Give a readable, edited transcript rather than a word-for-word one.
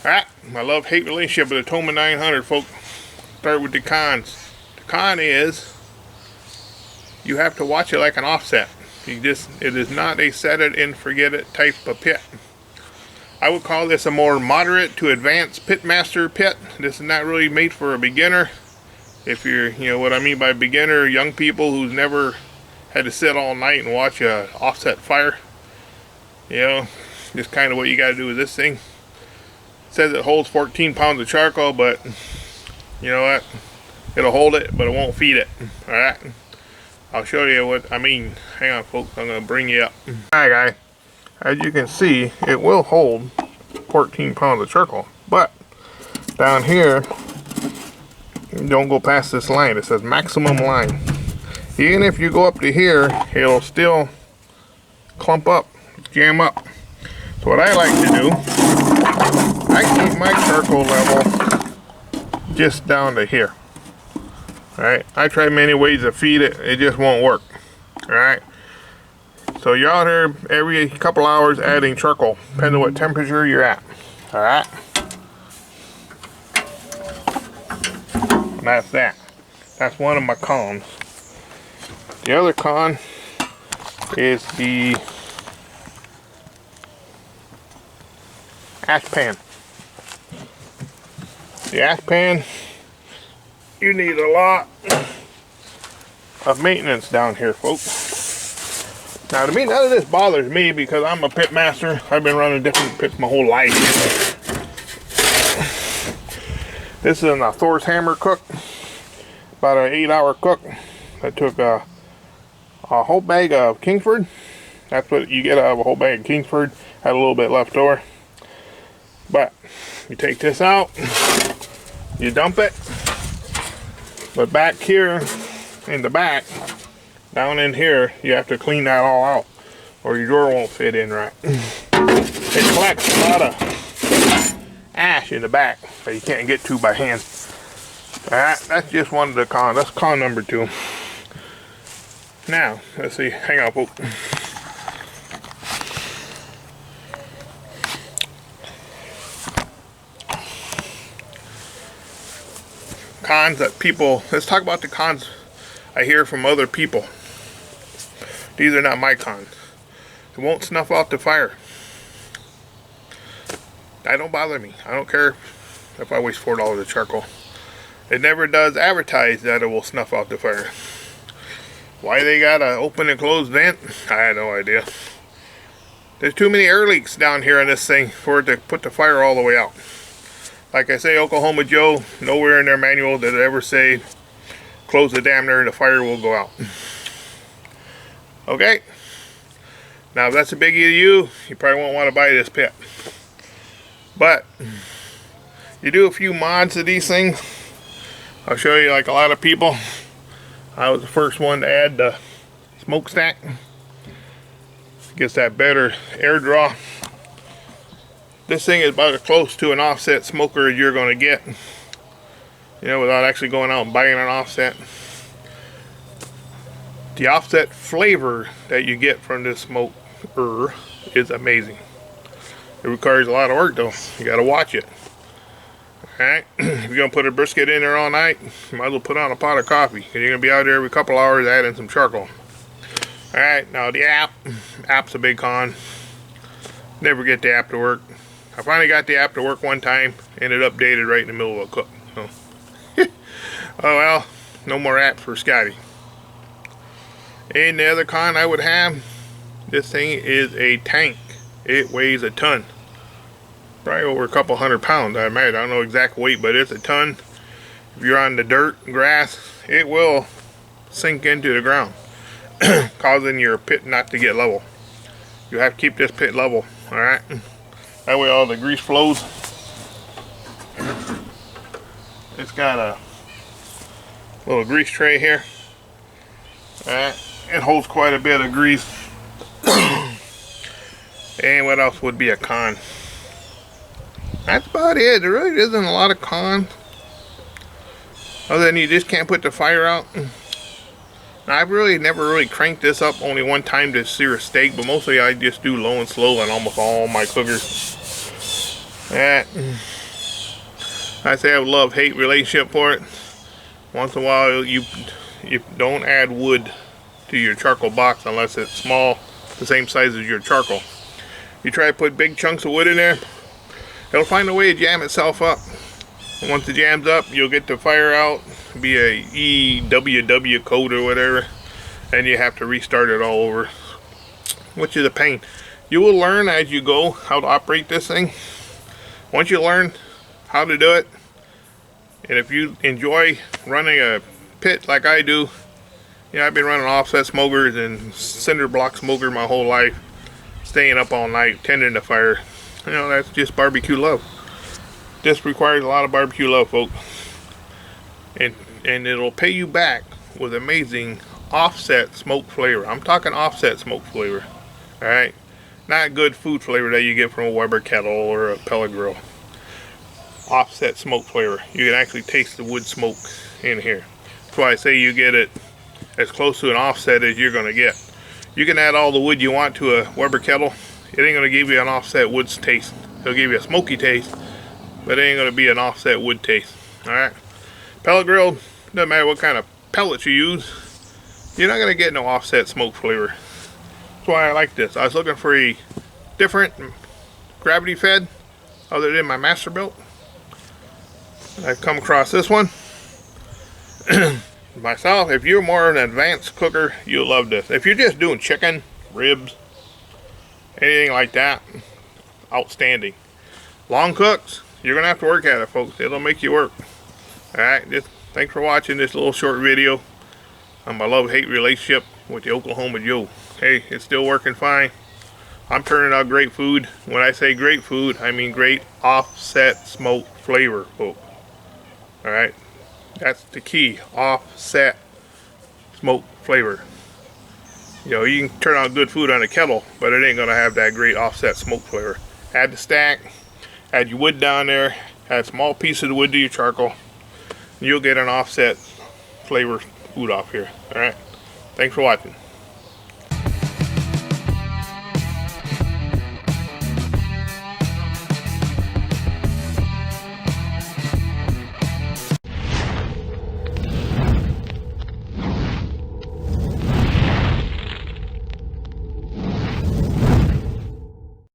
Alright, my love-hate relationship with the Tahoma 900, folks. Start with the cons. The con is you have to watch it like an offset. It is not a set it and forget it type of pit. I would call this a more moderate to advanced pitmaster pit. This is not really made for a beginner. If you're, you know what I mean by beginner, young people who's never had to sit all night and watch a offset fire. You know, just kind of what you got to do with this thing. It says it holds 14 pounds of charcoal, but you know what? It'll hold it, but it won't feed it. Alright? I'll show you what I mean. Hang on, folks. I'm going to bring you up. Alright, guys. As you can see, it will hold 14 pounds of charcoal. But down here, don't go past this line. It says maximum line. Even if you go up to here, it'll still clump up, jam up. So what I like to do, I keep my charcoal level just down to here. Alright, I try many ways to feed it, it just won't work. Alright, so you're out here every couple hours adding charcoal, depending on what temperature you're at. Alright, that's that. That's one of my cons. The other con is the ash pan. The ash pan, you need a lot of maintenance down here, folks. Now to me, none of this bothers me because I'm a pit master. I've been running different pits my whole life. This is a Thor's hammer cook, about an 8-hour cook. I took a whole bag of Kingsford. That's what you get out of a whole bag of Kingsford. Had a little bit left over. But you take this out, you dump it. But back here in the back, down in here, you have to clean that all out or your drawer won't fit in right. It collects a lot of ash in the back that you can't get to by hand. That's just one of the cons. That's con number 2. Now, let's see. Hang on, folks. Cons that people, let's talk about the cons I hear from other people. These are not my cons. It won't snuff out the fire. That don't bother me. I don't care if I waste $4 of charcoal. It never does advertise that it will snuff out the fire. Why they got an open and closed vent, I had no idea. There's too many air leaks down here on this thing for it to put the fire all the way out. Like I say, Oklahoma Joe, nowhere in their manual did it ever say, close the dampener and the fire will go out. Okay? Now if that's a biggie to you, you probably won't want to buy this pit. But, you do a few mods to these things. I'll show you, like a lot of people. I was the first one to add the smokestack. Gets that better air draw. This thing is about as close to an offset smoker as you're going to get, you know, without actually going out and buying an offset. The offset flavor that you get from this smoker is amazing. It requires a lot of work though. You got to watch it. Alright, if you're going to put a brisket in there all night, you might as well put on a pot of coffee, because you're going to be out there every couple hours adding some charcoal. Alright, now the app's a big con. Never get the app to work. I finally got the app to work one time, and it updated right in the middle of a cook. So. Oh well, no more apps for Scotty. And the other con I would have, this thing is a tank. It weighs a ton. Probably over a couple 100 pounds, I imagine. I don't know exact weight, but it's a ton. If you're on the dirt and grass, it will sink into the ground, causing your pit not to get level. You have to keep this pit level, alright? That way all the grease flows. It's got a little grease tray here. Alright, it holds quite a bit of grease. And what else would be a con? That's about it. There really isn't a lot of cons. Other than you just can't put the fire out. Now, I've really never really cranked this up only one time to sear a steak, but mostly I just do low and slow on almost all my cookers. I say I have a love-hate relationship for it. Once in a while, you don't add wood to your charcoal box unless it's small, the same size as your charcoal. You try to put big chunks of wood in there, it'll find a way to jam itself up. And once it jams up, you'll get the fire out, be a EWW code or whatever, and you have to restart it all over, which is a pain. You will learn as you go how to operate this thing. Once you learn how to do it, and if you enjoy running a pit like I do, you know, I've been running offset smokers and cinder block smoker my whole life, staying up all night, tending the fire. You know, that's just barbecue love. This requires a lot of barbecue love, folks. And it'll pay you back with amazing offset smoke flavor. I'm talking offset smoke flavor. Alright? Not good food flavor that you get from a Weber kettle or a pellet grill. Offset smoke flavor. You can actually taste the wood smoke in here. That's why I say you get it as close to an offset as you're going to get. You can add all the wood you want to a Weber kettle. It ain't going to give you an offset wood taste. It'll give you a smoky taste, but it ain't going to be an offset wood taste. Alright? Pellet grill, doesn't matter what kind of pellets you use, you're not going to get no offset smoke flavor. That's why I like this. I was looking for a different gravity fed other than my Masterbuilt. I've come across this one. Myself, if you're more an advanced cooker, you'll love this. If you're just doing chicken, ribs, anything like that, outstanding. Long cooks, you're going to have to work at it, folks. It'll make you work. Alright, thanks for watching this little short video on my love-hate relationship with the Oklahoma Joe. Hey, it's still working fine. I'm turning out great food. When I say great food, I mean great offset smoke flavor, folks. Alright, that's the key. Offset smoke flavor. You know, you can turn out good food on a kettle, but it ain't going to have that great offset smoke flavor. Add the stack, add your wood down there, add small pieces of wood to your charcoal, and you'll get an offset flavor food off here. Alright, thanks for watching.